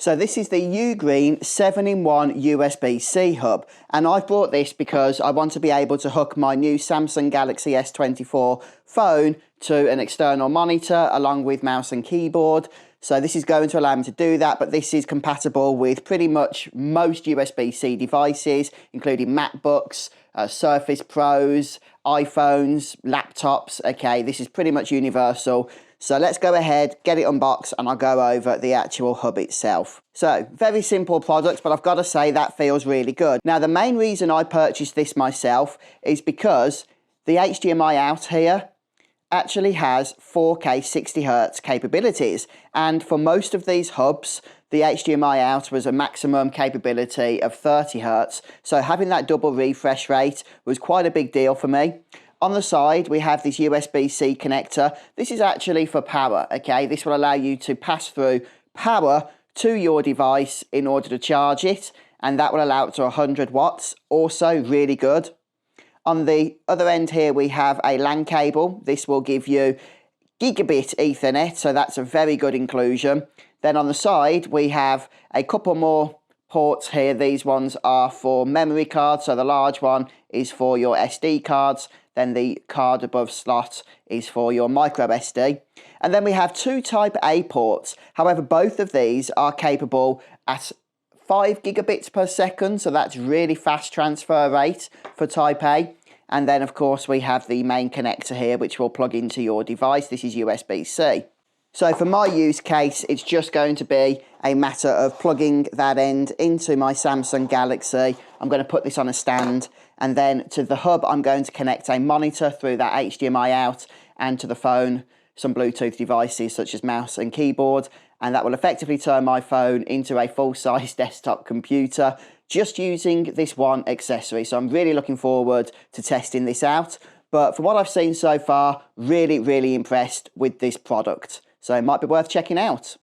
So this is the UGREEN 7-in-1 USB C Hub, and I've bought this because I want to be able to hook my new Samsung Galaxy S24 phone to an external monitor along with mouse and keyboard. So this is going to allow me to do that, but this is compatible with pretty much most USB-C devices, including MacBooks, Surface Pros, iPhones, laptops. Okay, this is pretty much universal. So let's go ahead, get it unboxed, and I'll go over the actual hub itself. So, very simple product, but I've got to say that feels really good. Now, the main reason I purchased this myself is because the HDMI out here actually has 4K 60Hz capabilities. And for most of these hubs, the HDMI out was a maximum capability of 30Hz. So having that double refresh rate was quite a big deal for me. On the side, we have this USB-C connector. This is actually for power, okay? This will allow you to pass through power to your device in order to charge it, and that will allow it to 100 watts. Also really good. On the other end here, we have a LAN cable. This will give you gigabit Ethernet, so that's a very good inclusion. Then on the side, we have a couple more ports here. These ones are for memory cards, so the large one is for your SD cards. Then the card above slot is for your micro SD. And then we have two Type A ports. However, both of these are capable at 5 gigabits per second, so that's really fast transfer rate for Type A. And then, of course, we have the main connector here, which will plug into your device. This is USB-C. So for my use case, it's just going to be a matter of plugging that end into my Samsung Galaxy. I'm going to put this on a stand, and then to the hub, I'm going to connect a monitor through that HDMI out, and to the phone, some Bluetooth devices such as mouse and keyboard, and that will effectively turn my phone into a full-size desktop computer just using this one accessory. So I'm really looking forward to testing this out. But from what I've seen so far, really impressed with this product. So it might be worth checking out.